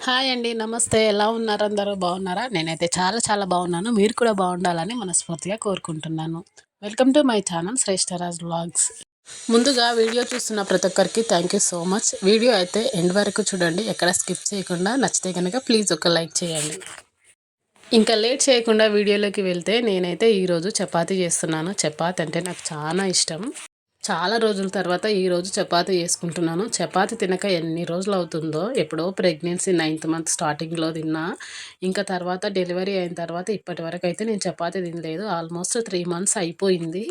Hi అండి. నమస్తే. ఎలా ఉన్నారు? అందరూ బాగున్నారా? నేనైతే చాలా చాలా బాగున్నాను. మీరు కూడా బాగుండాలని మనస్ఫూర్తిగా కోరుకుంటున్నాను. Welcome to my channel Shreshtharaj vlogs. ముందుగా వీడియో చూస్తున్న ప్రతి ఒక్కరికి thank you so much. Video అయితే ఎండ్ వరకు చూడండి. ఎక్కడ స్కిప్ చేయకుండా. నచ్చితే కనుక ప్లీజ్ ఒక లైక్ చేయండి. ఇంకా లేట్ చేయకుండా వీడియోలోకి వెళ్తే నేనైతే ఈరోజు చపాతీ చేస్తున్నాను. చపాతీ అంటే నాకు చాలా ఇష్టం. చాలా రోజుల తర్వాత ఈరోజు చపాతీ చేసుకుంటున్నాను. చపాతీ తినక ఎన్ని రోజులు అవుతుందో, ఎప్పుడో ప్రెగ్నెన్సీ 9th మంత్ స్టార్టింగ్లో తిన్నా. ఇంకా తర్వాత డెలివరీ అయిన తర్వాత ఇప్పటి వరకు అయితే నేను చపాతీ తినలేదు. ఆల్మోస్ట్ 3 మంత్స్ అయిపోయింది.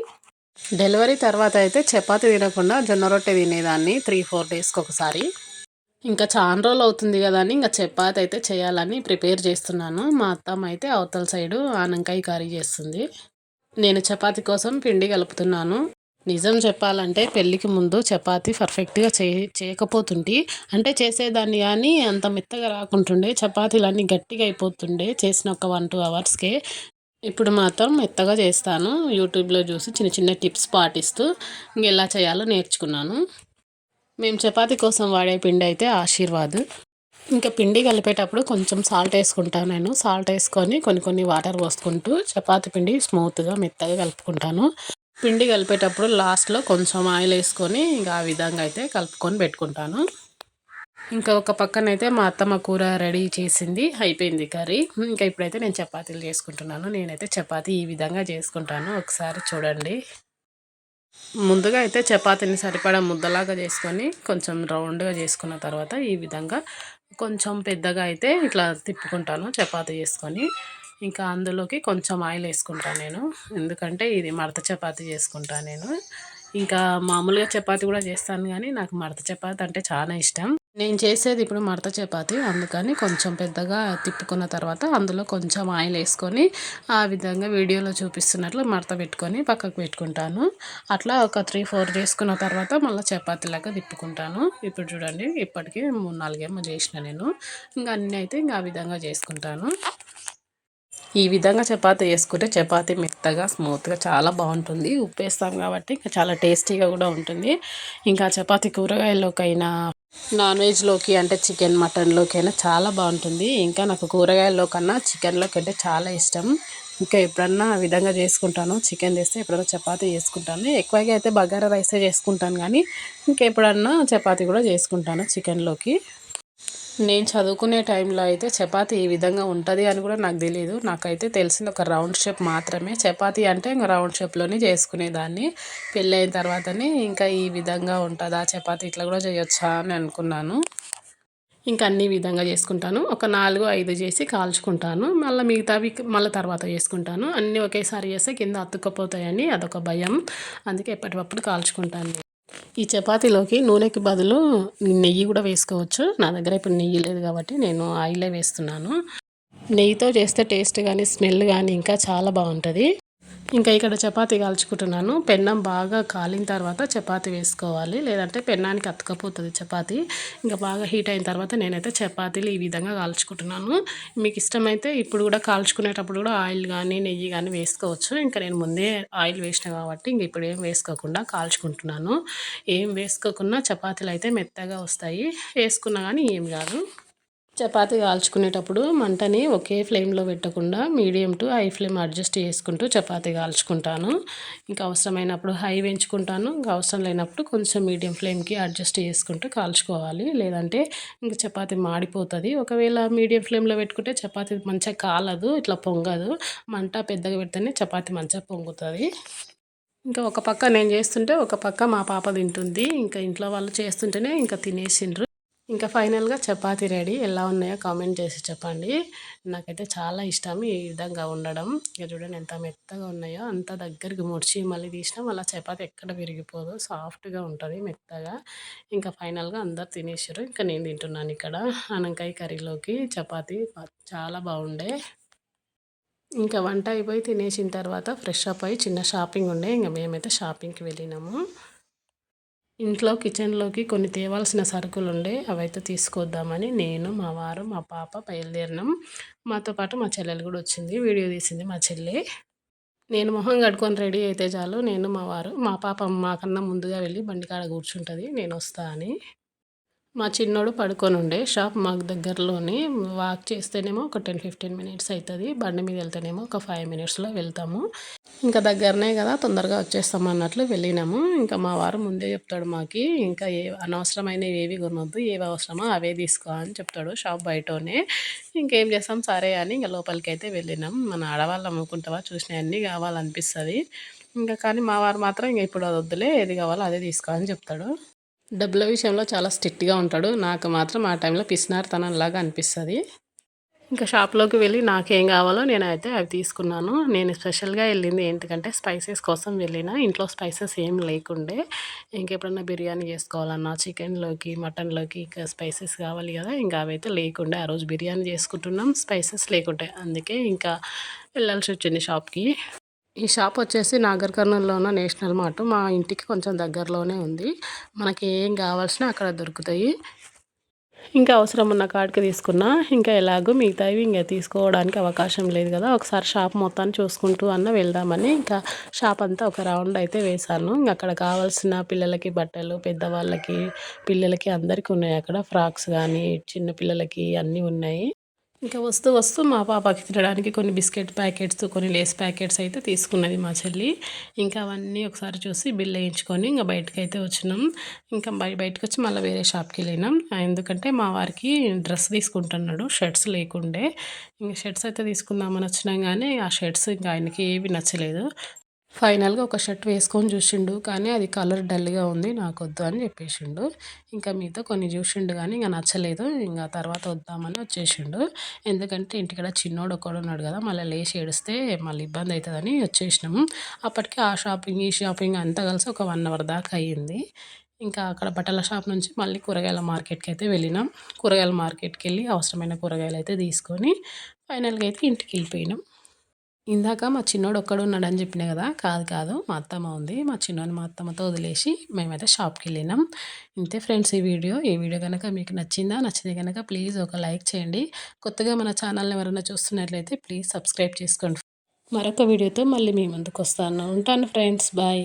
డెలివరీ తర్వాత అయితే చపాతీ తినకుండా జొన్న రొట్టె తినేదాన్ని 3-4 డేస్కి ఒకసారి. ఇంకా చాలా రోజులు అవుతుంది కదా అని ఇంకా చపాతీ అయితే చేయాలని ప్రిపేర్ చేస్తున్నాను. మా అత్తమ్మ అయితే అవతల సైడు ఆనంకాయ కర్రీ చేస్తుంది. నేను చపాతీ కోసం పిండి కలుపుతున్నాను. నిజం చెప్పాలంటే పెళ్ళికి ముందు చపాతీ పర్ఫెక్ట్గా చేయకపోతుంటే, అంటే చేసేదాన్ని కానీ అంత మెత్తగా రాకుంటుండే, చపాతీలన్నీ గట్టిగా అయిపోతుండే చేసిన ఒక 1-2 అవర్స్కే. ఇప్పుడు మాత్రం మెత్తగా చేస్తాను. యూట్యూబ్లో చూసి చిన్న చిన్న టిప్స్ పాటిస్తూ ఎలా చేయాలో నేర్చుకున్నాను. మేము చపాతీ కోసం వాడే పిండి అయితే ఆశీర్వాద్. ఇంకా పిండి కలిపేటప్పుడు కొంచెం సాల్ట్ వేసుకుంటాను. నేను సాల్ట్ వేసుకొని కొన్ని వాటర్ పోసుకుంటూ చపాతీ పిండి స్మూత్గా మెత్తగా కలుపుకుంటాను. పిండి కలిపేటప్పుడు లాస్ట్లో కొంచెం ఆయిల్ వేసుకొని ఇంకా ఆ విధంగా అయితే కలుపుకొని పెట్టుకుంటాను. ఇంకా ఒక పక్కనైతే మా అత్తమ్మ కూర రెడీ చేసింది, అయిపోయింది కర్రీ. ఇంకా ఇప్పుడైతే నేను చపాతీలు చేసుకుంటున్నాను. నేనైతే చపాతీ ఈ విధంగా చేసుకుంటాను, ఒకసారి చూడండి. ముందుగా అయితే చపాతీని సరిపడా ముద్దలాగా చేసుకొని కొంచెం రౌండ్గా చేసుకున్న తర్వాత ఈ విధంగా కొంచెం పెద్దగా అయితే ఇట్లా తిప్పుకుంటాను చపాతీ చేసుకొని. ఇంకా అందులోకి కొంచెం ఆయిల్ వేసుకుంటాను నేను, ఎందుకంటే ఇది మడత చపాతీ చేసుకుంటాను నేను. ఇంకా మామూలుగా చపాతీ కూడా చేస్తాను కానీ నాకు మడత చపాతీ అంటే చాలా ఇష్టం. నేను చేసేది ఇప్పుడు మడత చపాతీ, అందుకని కొంచెం పెద్దగా తిప్పుకున్న తర్వాత అందులో కొంచెం ఆయిల్ వేసుకొని ఆ విధంగా వీడియోలో చూపిస్తున్నట్లు మడత పెట్టుకొని పక్కకు పెట్టుకుంటాను. అట్లా ఒక 3-4 చేసుకున్న తర్వాత మళ్ళీ చపాతీలాగా తిప్పుకుంటాను. ఇప్పుడు చూడండి, ఇప్పటికీ 3-4 ఏమో చేసిన నేను. ఇంకా అన్నీ అయితే ఇంకా ఆ విధంగా చేసుకుంటాను. ఈ విధంగా చపాతీ చేసుకుంటే చపాతీ మెత్తగా స్మూత్గా చాలా బాగుంటుంది. ఉప్పు వేస్తాం కాబట్టి ఇంకా చాలా టేస్టీగా కూడా ఉంటుంది. ఇంకా చపాతీ కూరగాయల్లోకైనా, నాన్ వెజ్లోకి అంటే చికెన్ మటన్లోకి అయినా చాలా బాగుంటుంది. ఇంకా నాకు కూరగాయల్లో కన్నా చికెన్లోకి అంటే చాలా ఇష్టం. ఇంకా ఎప్పుడన్నా ఆ విధంగా చేసుకుంటాను. చికెన్ చేస్తే ఎప్పుడన్నా చపాతీ చేసుకుంటాను. ఎక్కువగా అయితే బగారా రైసే చేసుకుంటాను కానీ ఇంకా ఎప్పుడన్నా చపాతీ కూడా చేసుకుంటాను చికెన్లోకి. నేను చదువుకునే టైంలో అయితే చపాతీ ఈ విధంగా ఉంటుంది అని కూడా నాకు తెలియదు. నాకైతే తెలిసింది ఒక రౌండ్ షేప్ మాత్రమే. చపాతీ అంటే ఇంకా రౌండ్ షేప్లోనే చేసుకునేదాన్ని. పెళ్ళైన తర్వాతనే ఇంకా ఈ విధంగా ఉంటుందా చపాతీ, ఇట్లా కూడా చేయొచ్చా అని అనుకున్నాను. ఇంకా అన్ని విధంగా చేసుకుంటాను. ఒక 4-5 చేసి కాల్చుకుంటాను. మళ్ళీ మిగతావి మళ్ళీ తర్వాత చేసుకుంటాను. అన్నీ ఒకేసారి చేస్తే కింద అతుక్కపోతాయని అదొక భయం. అందుకే ఎప్పటికప్పుడు కాల్చుకుంటాను. ఈ చపాతీలోకి నూనెకి బదులు నెయ్యి కూడా వేసుకోవచ్చు. నా దగ్గర ఇప్పుడు నెయ్యి లేదు కాబట్టి నేను ఆయిలే వేస్తున్నాను. నెయ్యితో చేస్తే టేస్ట్ కానీ స్మెల్ కానీ ఇంకా చాలా బాగుంటుంది. ఇంకా ఇక్కడ చపాతీ కాల్చుకుంటున్నాను. పెన్నం బాగా కాలిన తర్వాత చపాతీ వేసుకోవాలి, లేదంటే పెన్నానికి అతుకపోతుంది చపాతీ. ఇంకా బాగా హీట్ అయిన తర్వాత నేనైతే చపాతీలు ఈ విధంగా కాల్చుకుంటున్నాను. మీకు ఇష్టమైతే ఇప్పుడు కూడా కాల్చుకునేటప్పుడు కూడా ఆయిల్ కానీ నెయ్యి కానీ వేసుకోవచ్చు. ఇంకా నేను ముందే ఆయిల్ వేసిన కాబట్టి ఇంక ఇప్పుడు ఏం వేసుకోకుండా కాల్చుకుంటున్నాను. ఏం వేసుకోకుండా చపాతీలు అయితే మెత్తగా వస్తాయి, వేసుకున్నా కానీ ఏం కాదు. చపాతీ కాల్చుకునేటప్పుడు మంటని ఒకే ఫ్లేమ్లో పెట్టకుండా medium to high flame adjust చేసుకుంటూ చపాతీ కాల్చుకుంటాను. ఇంకా అవసరమైనప్పుడు హై పెంచుకుంటాను, ఇంకా అవసరం లేనప్పుడు కొంచెం మీడియం ఫ్లేమ్కి అడ్జస్ట్ చేసుకుంటూ కాల్చుకోవాలి, లేదంటే ఇంకా చపాతీ మాడిపోతుంది. ఒకవేళ మీడియం ఫ్లేమ్లో పెట్టుకుంటే చపాతీ మంచిగా కాలదు, ఇట్లా పొంగదు. మంట పెద్దగా పెడితేనే చపాతీ మంచిగా పొంగుతుంది. ఇంకా ఒక పక్క నేను చేస్తుంటే ఒక పక్క మా పాప తింటుంది. ఇంకా ఇంట్లో వాళ్ళు చేస్తుంటేనే ఇంకా తినేసిండ్రు. ఇంకా ఫైనల్గా చపాతీ రెడీ. ఎలా ఉన్నాయో కామెంట్ చేసి చెప్పండి. నాకైతే చాలా ఇష్టం ఈ విధంగా ఉండడం. ఇక చూడండి ఎంత మెత్తగా ఉన్నాయో, అంత దగ్గరికి ముడిచి మళ్ళీ తీసినా మళ్ళీ చపాతీ ఎక్కడ విరిగిపోదు, సాఫ్ట్గా ఉంటుంది మెత్తగా. ఇంకా ఫైనల్గా అందరు తినేసారు. ఇంకా నేను తింటున్నాను ఇక్కడ ఆనకాయ కర్రీలోకి చపాతీ. చాలా బాగుండే. ఇంకా వంట అయిపోయి తినేసిన తర్వాత ఫ్రెష్ అప్ అయ్యి చిన్న షాపింగ్ ఉండే, ఇంకా మేమైతే షాపింగ్కి వెళ్ళినాము. ఇంట్లో కిచెన్లోకి కొన్ని తేవాల్సిన సరుకులు ఉండే, అవైతే తీసుకొద్దామని నేను, మా వారు, మా పాప బయలుదేరినాం. మాతో పాటు మా చెల్లెలు కూడా వచ్చింది, వీడియో తీసింది మా చెల్లి. నేను మొహం కడుక్కొని రెడీ అయితే చాలు, నేను మా వారు, మా పాప మాకన్నా ముందుగా వెళ్ళి బండి కాడ కూర్చుంటుంది నేను వస్తా అని. మా చిన్నోడు పడుకొనుండే. షాప్ మాకు దగ్గరలోనే. వాక్ చేస్తేనేమో ఒక 10-15 మినిట్స్ అయితది. బండి మీద వెళ్తేనేమో ఒక 5 మినిట్స్‌లో వెళ్తాము. ఇంకా దగ్గరనే కదా తొందరగా వచ్చేస్తాం అన్నట్లు వెళ్ళినాము. ఇంకా మా వారు ముందే చెప్తాడు మాకి, ఇంకా అనవసరమైనవి ఏవి కొనొద్దు. ఏవి అవసరమో అవే తీసుకో అని చెప్తాడు షాప్ బయటోనే. ఇంకేం చేస్తాం సరే అని ఇంక లోపలికైతే వెళ్ళినాం. మన ఆడవాళ్ళం అనుకుంటావా చూసినయన్నీ కావాలనిపిస్తది. ఇంకా కానీ మా వారు మాత్రం ఇంక ఇప్పుడు అది వద్దులే ఏది కావాలో అదే తీసుకో అని చెప్తాడు. డబ్బుల విషయంలో చాలా స్ట్రిక్ట్‌గా ఉంటాడు. నాకు మాత్రం ఆ టైంలో పిసినారితనంలాగా అనిపిస్తది. ఇంకా షాప్‌లోకి వెళ్ళి నాకేం కావాలో నేనైతే అవి తీసుకున్నాను. నేను స్పెషల్‌గా ఎళ్ళింది ఏంటికంటే స్పైసెస్ కోసం వెళ్ళిన. ఇంట్లో స్పైసెస్ ఏం లేకుండే. ఇంకెప్పుడన్నా బిర్యానీ చేసుకోవాలన్నా, చికెన్‌లోకి, మటన్‌లోకి ఇక స్పైసెస్ కావాలి కదా! ఇంకా అవైతే లేకుండే. ఆ రోజు బిర్యానీ చేసుకుంటున్నాం. స్పైసెస్ లేకుండే. అందుకే ఇంకా వెళ్ళాల్సొచ్చింది షాప్‌కి. ఈ షాప్ వచ్చేసి నాగర్ కర్నూల్‌లో ఉన్న నేషనల్ మార్ట్. మా ఇంటికి కొంచెం దగ్గరలోనే ఉంది. మనకి ఏం కావాల్సినా అక్కడ దొరుకుతాయి. ఇంకా అవసరం ఉన్న కాడికి తీసుకున్నా. ఇంకా ఎలాగో మిగతావి ఇంక తీసుకోవడానికి అవకాశం లేదు కదా! ఒకసారి షాప్ మొత్తాన్ని చూసుకుంటూ వెళ్దామని ఇంకా షాప్ అంతా ఒక రౌండ్ అయితే వేశాను. ఇంక అక్కడ కావాల్సిన పిల్లలకి బట్టలు, పెద్దవాళ్ళకి, పిల్లలకి అందరికీ ఉన్నాయి అక్కడ. ఫ్రాక్స్ గానీ, చిన్న పిల్లలకి అన్నీ ఉన్నాయి. ఇంకా వస్తూ వస్తూ మా పాపకి తినడానికి కొన్ని బిస్కెట్ ప్యాకెట్స్, కొన్ని లేస్ ప్యాకెట్స్ అయితే తీసుకున్నది మా చెల్లి. ఇంకా అవన్నీ ఒకసారి చూసి బిల్ వేయించుకొని ఇంక బయటకైతే వచ్చినాం. ఇంకా బయటకొచ్చి మళ్ళీ వేరే షాప్‌కెళ్ళినాం. ఎందుకంటే మా వారికి డ్రెస్ తీసుకుంటున్నాడు. షర్ట్స్ లేకుండే. ఇంక షర్ట్స్ అయితే తీసుకుందామని వచ్చినాం గానీ, ఆ షర్ట్స్ ఇంకా ఆయనకి ఏవి నచ్చలేదు. ఫైనల్‌గా ఒక షర్ట్ వేసుకొని చూసిండు. కానీ అది కలర్ డల్‌గా ఉంది. నాకొద్దు అని చెప్పేసిండు. ఇంకా మిగతా కొన్ని చూసిండు గానీ ఇంక నచ్చలేదు. ఇంగ తర్వాత వద్దామని వచ్చేసిండు. ఎందుకంటే ఇంటికాడ చిన్నోడు ఒక్కడున్నాడు కదా! మళ్ళీ లేసి ఏడిస్తే మళ్ళీ ఇబ్బందయితదని వచ్చేసినాము. అప్పటికి ఆ షాపింగ్, ఈ షాపింగ్ అంతా కలిసి ఒక 1 అవర్ దాకా అయ్యింది. ఇంకా అక్కడ బట్టల షాప్ నుంచి మళ్ళీ కూరగాయల మార్కెట్‌కయితే వెళ్ళినాం. కూరగాయల మార్కెట్‌కెళ్ళి అవసరమైన కూరగాయలయితే తీసుకొని ఫైనల్‌గా అయితే ఇంటికెళ్ళిపోయినాం. ఇందాక మా చిన్నోడు ఒక్కడున్నాడని చెప్పినా గదా! కాదు, కాదు. మా అత్తమ్మ ఉంది. మా చిన్నోడిని మా అత్తమ్మతో వదిలేసి మేమైతే షాప్‌కెళ్ళినాం. ఇంతే ఫ్రెండ్స్ ఈ వీడియో. ఈ వీడియో గనక మీకు నచ్చిందా? నచ్చితే గనక ప్లీజ్ ఒక లైక్ చేయండి. కొత్తగా మన ఛానల్‌ని ఎవరైనా చూస్తున్నట్లయితే ప్లీజ్ సబ్స్క్రైబ్ చేసుకోండి. మరొక వీడియోతో మళ్ళీ మీ ముందుకొస్తాను. ఉంటాను ఫ్రెండ్స్. బాయ్.